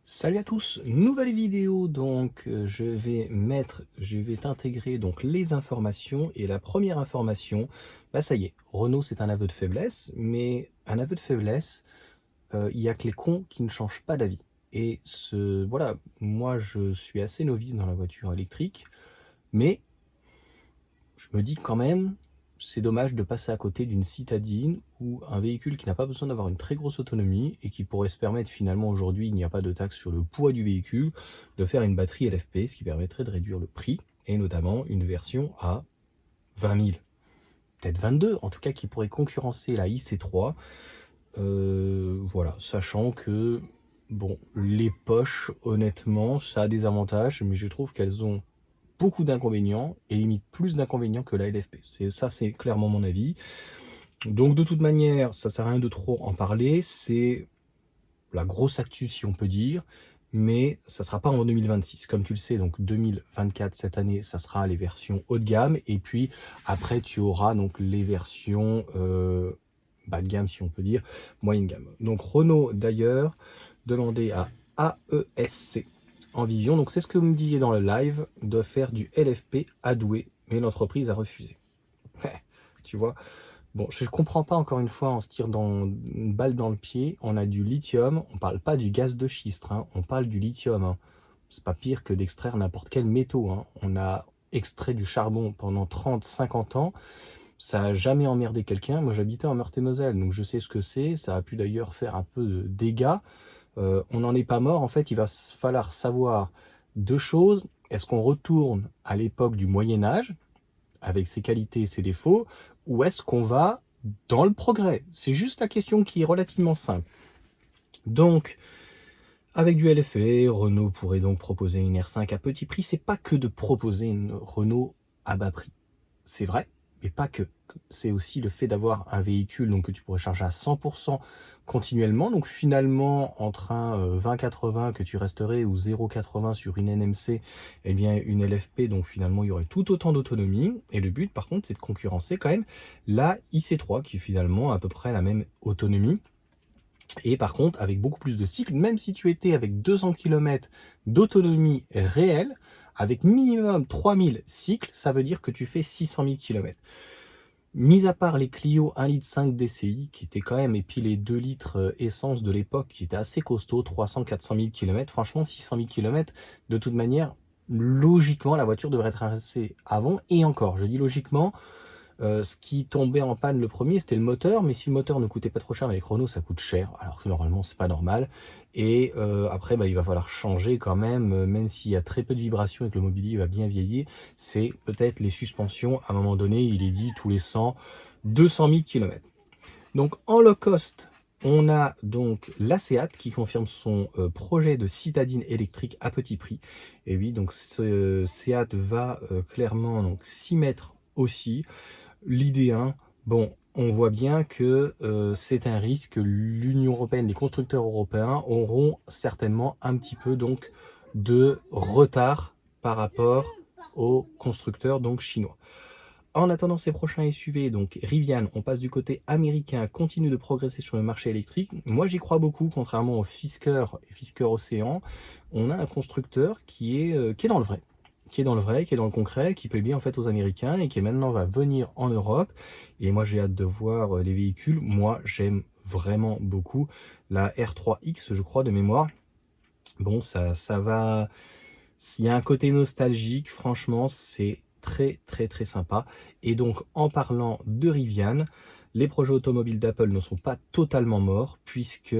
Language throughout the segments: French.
Salut à tous, nouvelle vidéo donc je vais t'intégrer donc les informations et la première information, bah ça y est, Renault c'est un aveu de faiblesse, mais un aveu de faiblesse, il y a que les cons qui ne changent pas d'avis. Et voilà, moi je suis assez novice dans la voiture électrique, mais je me dis quand même, c'est dommage de passer à côté d'une citadine ou un véhicule qui n'a pas besoin d'avoir une très grosse autonomie et qui pourrait se permettre finalement aujourd'hui, il n'y a pas de taxe sur le poids du véhicule, de faire une batterie LFP, ce qui permettrait de réduire le prix et notamment une version à 20 000, peut-être 22, en tout cas qui pourrait concurrencer la IC3. Voilà, sachant que bon, les poches, honnêtement, ça a des avantages, mais je trouve qu'elles ont beaucoup d'inconvénients et limite plus d'inconvénients que la LFP. C'est clairement mon avis. Donc de toute manière, ça sert à rien de trop en parler. C'est la grosse actu si on peut dire, mais ça sera pas en 2026. Comme tu le sais, donc 2024 cette année, ça sera les versions haut de gamme et puis après tu auras donc les versions bas de gamme si on peut dire, moyenne gamme. Donc Renault d'ailleurs demandait à AESC en vision, donc c'est ce que vous me disiez dans le live, de faire du LFP à Douai, mais l'entreprise a refusé. Tu vois, bon, je comprends pas encore une fois, on se tire dans une balle dans le pied, on a du lithium, on parle pas du gaz de schiste, hein, on parle du lithium. Hein. C'est pas pire que d'extraire n'importe quel métaux. Hein. On a extrait du charbon pendant 30, 50 ans, ça a jamais emmerdé quelqu'un. Moi j'habitais en Meurthe-et-Moselle, donc je sais ce que c'est, ça a pu d'ailleurs faire un peu de dégâts. On n'en est pas mort, en fait il va falloir savoir deux choses. Est-ce qu'on retourne à l'époque du Moyen-Âge, avec ses qualités et ses défauts, ou est-ce qu'on va dans le progrès? C'est juste la question qui est relativement simple. Donc, avec du LFE, Renault pourrait donc proposer une R5 à petit prix. C'est pas que de proposer une Renault à bas prix. C'est vrai, mais pas que. C'est aussi le fait d'avoir un véhicule donc, que tu pourrais charger à 100% continuellement. Donc finalement, entre un 20-80 que tu resterais ou 0,80 sur une NMC, eh bien une LFP, donc finalement il y aurait tout autant d'autonomie. Et le but par contre, c'est de concurrencer quand même la IC3 qui finalement a à peu près la même autonomie. Et par contre, avec beaucoup plus de cycles, même si tu étais avec 200 km d'autonomie réelle, avec minimum 3000 cycles, ça veut dire que tu fais 600 000 km. Mis à part les Clio 1,5 litre DCI, qui étaient quand même, et puis les 2 litres essence de l'époque, qui étaient assez costauds, 300-400 000 km, franchement 600 000 km, de toute manière, logiquement, la voiture devrait être assez avant, et encore, je dis logiquement, ce qui tombait en panne le premier, c'était le moteur, mais si le moteur ne coûtait pas trop cher, avec Renault, ça coûte cher, alors que normalement, c'est pas normal. Et après, bah, il va falloir changer quand même, même s'il y a très peu de vibrations et que le mobilier va bien vieillir, c'est peut-être les suspensions. À un moment donné, il est dit tous les 100, 200 000 km. Donc en low cost, on a donc la Seat qui confirme son projet de citadine électrique à petit prix. Et oui, donc ce Seat va clairement donc s'y mettre aussi. L'idée 1, bon, on voit bien que c'est un risque que l'Union européenne, les constructeurs européens auront certainement un petit peu donc de retard par rapport aux constructeurs donc chinois. En attendant ces prochains SUV, donc Rivian, on passe du côté américain, continue de progresser sur le marché électrique. Moi j'y crois beaucoup, contrairement au Fisker et Fisker Océan. On a un constructeur qui est dans le vrai, qui est dans le vrai, qui est dans le concret, qui plaît bien en fait aux Américains et qui maintenant va venir en Europe. Et moi j'ai hâte de voir les véhicules. Moi j'aime vraiment beaucoup la R3X, je crois, de mémoire. Bon, ça va. S'il y a un côté nostalgique, franchement, c'est très très très sympa. Et donc, en parlant de Rivian, les projets automobiles d'Apple ne sont pas totalement morts, puisque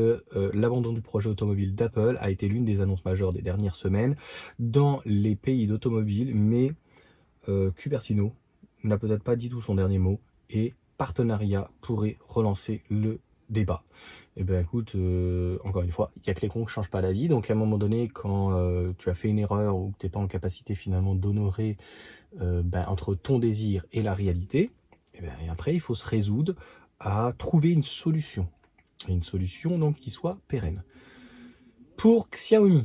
l'abandon du projet automobile d'Apple a été l'une des annonces majeures des dernières semaines dans les pays d'automobile, mais Cupertino n'a peut-être pas dit tout son dernier mot, et partenariat pourrait relancer le débat. Et bien écoute, encore une fois, il n'y a que les cons qui ne changent pas la vie, donc à un moment donné, quand tu as fait une erreur ou que tu n'es pas en capacité finalement d'honorer entre ton désir et la réalité, et après il faut se résoudre à trouver une solution. Et une solution donc qui soit pérenne. Pour Xiaomi,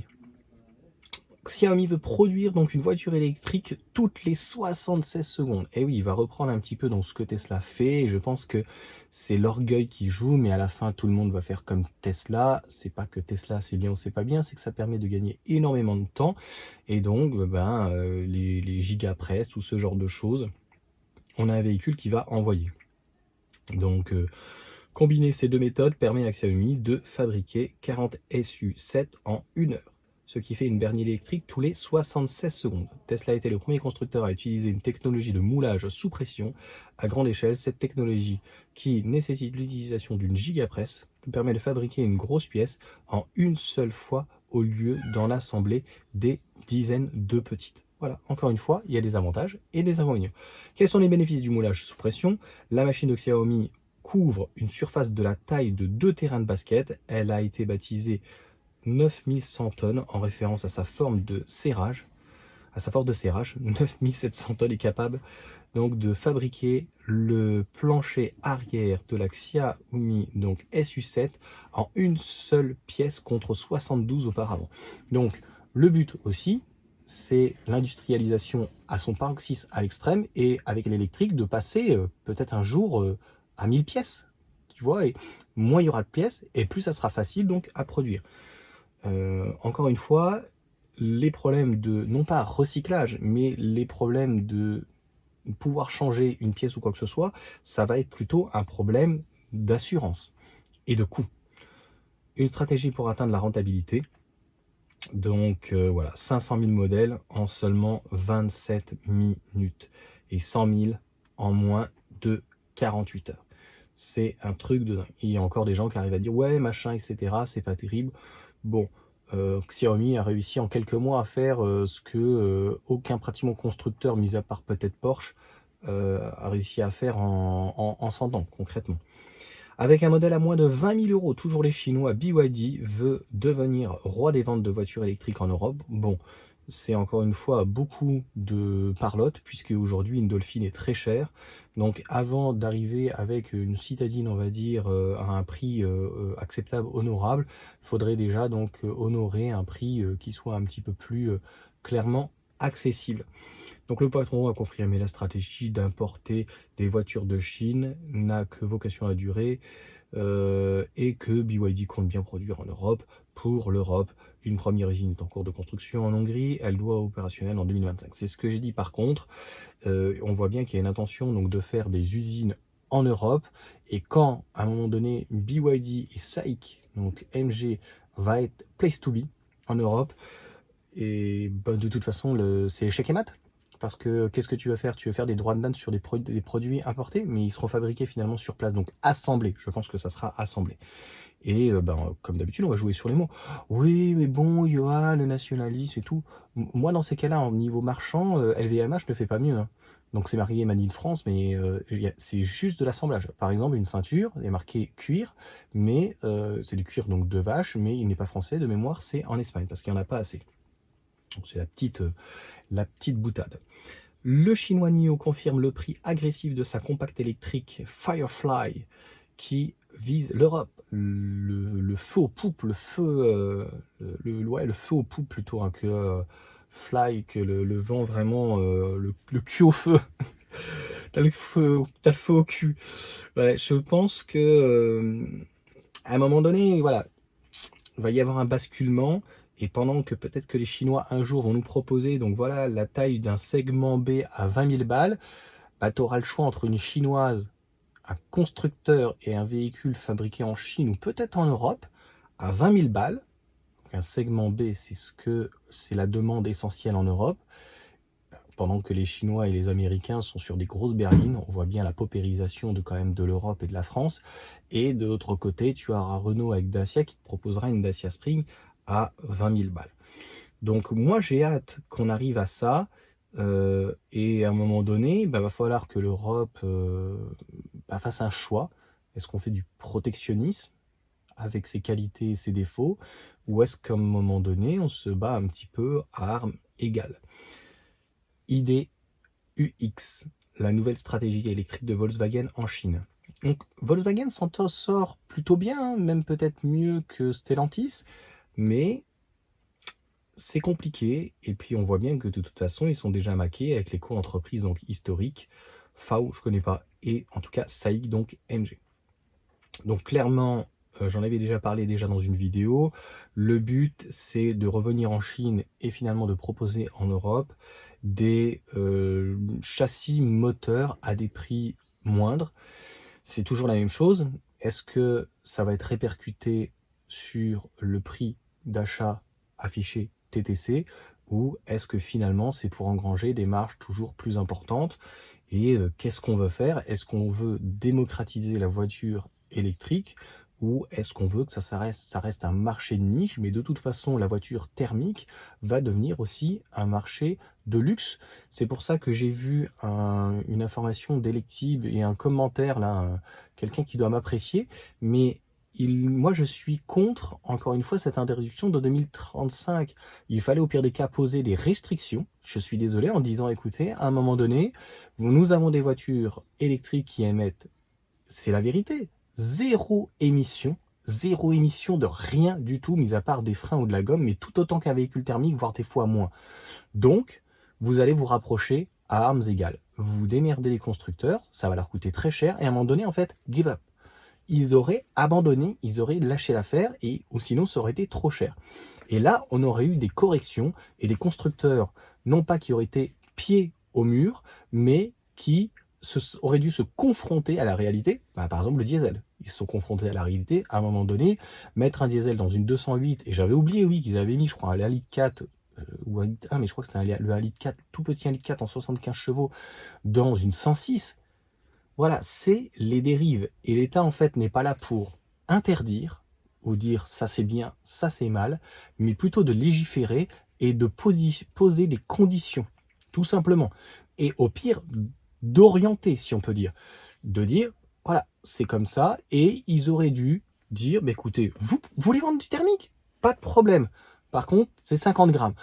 Xiaomi veut produire donc une voiture électrique toutes les 76 secondes. Et oui, il va reprendre un petit peu dans ce que Tesla fait. Et je pense que c'est l'orgueil qui joue, mais à la fin, tout le monde va faire comme Tesla. C'est pas que Tesla, c'est bien ou c'est pas bien, c'est que ça permet de gagner énormément de temps. Et donc, les gigapress, tout ce genre de choses, on a un véhicule qui va envoyer. Donc, combiner ces deux méthodes permet à Xiaomi de fabriquer 40 SU7 en 1 heure, ce qui fait une berline électrique tous les 76 secondes. Tesla a été le premier constructeur à utiliser une technologie de moulage sous pression à grande échelle. Cette technologie, qui nécessite l'utilisation d'une gigapress, permet de fabriquer une grosse pièce en une seule fois au lieu d'en assembler des dizaines de petites. Voilà, encore une fois, il y a des avantages et des inconvénients. Quels sont les bénéfices du moulage sous pression? La machine de Xiaomi couvre une surface de la taille de 2 terrains de basket. Elle a été baptisée 9100 tonnes en référence à sa forme de serrage, à sa force de serrage. 9700 tonnes est capable donc de fabriquer le plancher arrière de la Xiaomi donc SU7 en une seule pièce contre 72 auparavant. Donc le but aussi, c'est l'industrialisation à son paroxysme à l'extrême et avec l'électrique de passer peut-être un jour à 1000 pièces, tu vois, et moins il y aura de pièces et plus ça sera facile donc à produire. Encore une fois, les problèmes de, non pas recyclage, mais les problèmes de pouvoir changer une pièce ou quoi que ce soit, ça va être plutôt un problème d'assurance et de coût. Une stratégie pour atteindre la rentabilité. Donc voilà, 500 000 modèles en seulement 27 minutes et 100 000 en moins de 48 heures. C'est un truc de dingue. Il y a encore des gens qui arrivent à dire ouais, machin, etc. C'est pas terrible. Bon, Xiaomi a réussi en quelques mois à faire ce que aucun pratiquement constructeur, mis à part peut-être Porsche, a réussi à faire en 100 ans, concrètement. Avec un modèle à moins de 20 000 euros, toujours les Chinois, BYD veut devenir roi des ventes de voitures électriques en Europe. Bon, c'est encore une fois beaucoup de parlotte, puisque aujourd'hui une Dolphin est très chère. Donc avant d'arriver avec une citadine, on va dire, à un prix acceptable, honorable, il faudrait déjà donc honorer un prix qui soit un petit peu plus clairement accessible. Donc le patron a confirmé la stratégie d'importer des voitures de Chine, n'a que vocation à durer, et que BYD compte bien produire en Europe. Pour l'Europe, une première usine est en cours de construction en Hongrie, elle doit être opérationnelle en 2025. C'est ce que j'ai dit par contre, on voit bien qu'il y a une intention donc, de faire des usines en Europe, et quand à un moment donné BYD et SAIC, donc MG, va être place to be en Europe, et de toute façon c'est échec et mat. Parce que qu'est-ce que tu vas faire? Tu vas faire des droits de douane sur des produits importés, mais ils seront fabriqués finalement sur place, donc assemblés. Je pense que ça sera assemblé. Et comme d'habitude, on va jouer sur les mots. Oui, mais bon, Johan, le nationalisme et tout. Moi, dans ces cas-là, au niveau marchand, LVMH ne fait pas mieux. Hein. Donc c'est marqué Made in France, mais c'est juste de l'assemblage. Par exemple, une ceinture est marquée cuir, mais c'est du cuir donc de vache, mais il n'est pas français de mémoire, c'est en Espagne, parce qu'il n'y en a pas assez. Donc c'est la petite boutade. Le chinois NIO confirme le prix agressif de sa compacte électrique Firefly qui vise l'Europe. Le feu aux poupes, le feu aux poupes plutôt hein, que fly, que le vent vraiment, le cul au feu. T'as le feu au cul. Ouais, je pense que à un moment donné, voilà, il va y avoir un basculement. Et pendant que peut-être que les Chinois un jour vont nous proposer, donc voilà, la taille d'un segment B à 20 000 balles, bah, tu auras le choix entre une chinoise, un constructeur et un véhicule fabriqué en Chine ou peut-être en Europe à 20 000 balles. Donc un segment B, c'est la demande essentielle en Europe. Pendant que les Chinois et les Américains sont sur des grosses berlines, on voit bien la paupérisation quand même de l'Europe et de la France. Et de l'autre côté, tu auras Renault avec Dacia qui te proposera une Dacia Spring à 20 000 balles. Donc moi j'ai hâte qu'on arrive à ça, et à un moment donné, va falloir que l'Europe fasse un choix. Est-ce qu'on fait du protectionnisme avec ses qualités et ses défauts, ou est-ce qu'à un moment donné on se bat un petit peu à armes égales? ID.UX, la nouvelle stratégie électrique de Volkswagen en Chine. Donc Volkswagen s'en sort plutôt bien, même peut-être mieux que Stellantis, mais c'est compliqué et puis on voit bien que de toute façon, ils sont déjà maqués avec les co-entreprises donc historiques. FAO, je connais pas et en tout cas SAIC donc MG. Donc clairement, j'en avais déjà parlé dans une vidéo. Le but, c'est de revenir en Chine et finalement de proposer en Europe des châssis moteurs à des prix moindres. C'est toujours la même chose. Est-ce que ça va être répercuté sur le prix d'achat affiché TTC ou est-ce que finalement c'est pour engranger des marges toujours plus importantes? Et qu'est-ce qu'on veut faire? Est-ce qu'on veut démocratiser la voiture électrique ou est-ce qu'on veut que ça reste un marché de niche? Mais de toute façon, la voiture thermique va devenir aussi un marché de luxe. C'est pour ça que j'ai vu une information d'Electib et un commentaire, là, quelqu'un qui doit m'apprécier, mais moi je suis contre, encore une fois, cette interdiction de 2035. Il fallait au pire des cas poser des restrictions, je suis désolé, en disant, écoutez, à un moment donné, nous avons des voitures électriques qui émettent, c'est la vérité, zéro émission de rien du tout, mis à part des freins ou de la gomme, mais tout autant qu'un véhicule thermique, voire des fois moins. Donc, vous allez vous rapprocher à armes égales. Vous démerdez les constructeurs, ça va leur coûter très cher, et à un moment donné, en fait, give up. Ils auraient abandonné, ils auraient lâché l'affaire, ou sinon ça aurait été trop cher. Et là, on aurait eu des corrections et des constructeurs, non pas qui auraient été pieds au mur, mais qui auraient dû se confronter à la réalité. Par exemple, le diesel. Ils se sont confrontés à la réalité. À un moment donné, mettre un diesel dans une 208, et j'avais oublié, oui, qu'ils avaient mis, je crois, un litre 4, ou un litre 1, mais je crois que c'était le 1 litre 4, tout petit 1 litre 4 en 75 chevaux, dans une 106. Voilà, c'est les dérives. Et l'État, en fait, n'est pas là pour interdire ou dire ça c'est bien, ça c'est mal, mais plutôt de légiférer et de poser des conditions, tout simplement. Et au pire, d'orienter, si on peut dire. De dire, voilà, c'est comme ça, et ils auraient dû dire, bah, écoutez, vous voulez vendre du thermique? Pas de problème. Par contre, c'est 50 grammes.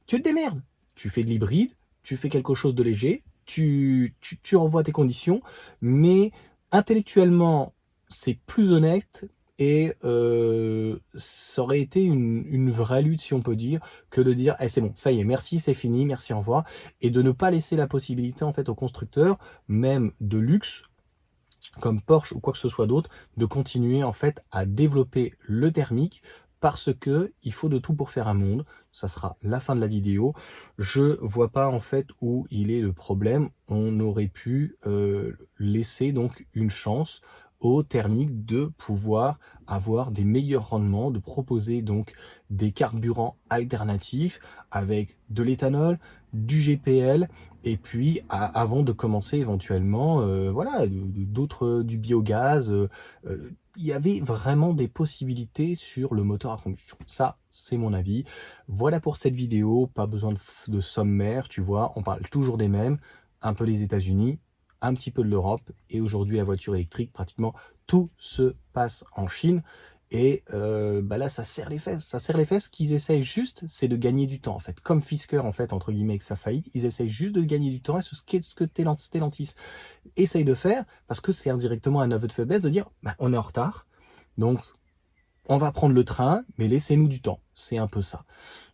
Tu te démerdes. Tu fais de l'hybride, tu fais quelque chose de léger, tu revois tes conditions, mais intellectuellement, c'est plus honnête et ça aurait été une vraie lutte, si on peut dire, que de dire c'est bon, ça y est, merci, c'est fini, merci, au revoir, et de ne pas laisser la possibilité en fait aux constructeurs, même de luxe, comme Porsche ou quoi que ce soit d'autre, de continuer en fait à développer le thermique parce que il faut de tout pour faire un monde. Ça sera la fin de la vidéo. Je vois pas en fait où il est le problème. On aurait pu laisser donc une chance au thermique de pouvoir avoir des meilleurs rendements, de proposer donc des carburants alternatifs avec de l'éthanol, du GPL, et puis avant de commencer éventuellement voilà, du biogaz. Il y avait vraiment des possibilités sur le moteur à combustion. Ça, c'est mon avis. Voilà pour cette vidéo, pas besoin de sommaire, tu vois, on parle toujours des mêmes, un peu les États-Unis, un petit peu de l'Europe, et aujourd'hui la voiture électrique, pratiquement tout se passe en Chine. Et là, ça serre les fesses. Ça serre les fesses. Qu'ils essayent juste, c'est de gagner du temps, en fait. Comme Fisker, en fait, entre guillemets, avec sa faillite, ils essayent juste de gagner du temps. Et c'est ce que Stellantis essaye de faire, parce que c'est indirectement un aveu de faiblesse de dire, on est en retard, donc on va prendre le train, mais laissez-nous du temps. C'est un peu ça.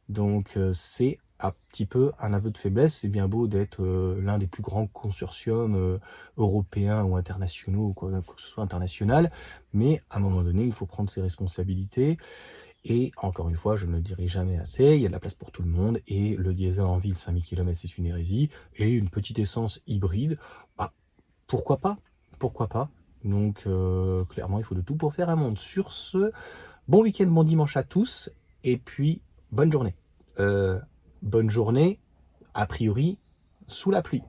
Donc c'est un petit peu un aveu de faiblesse. C'est bien beau d'être l'un des plus grands consortiums européens ou internationaux, ou quoi que ce soit international, mais à un moment donné, il faut prendre ses responsabilités. Et encore une fois, je ne le dirai jamais assez, il y a de la place pour tout le monde, et le diesel en ville, 5000 km, c'est une hérésie, et une petite essence hybride, pourquoi pas? Pourquoi pas? Donc clairement, il faut de tout pour faire un monde. Sur ce, bon week-end, bon dimanche à tous, et puis bonne journée. Bonne journée, a priori, sous la pluie.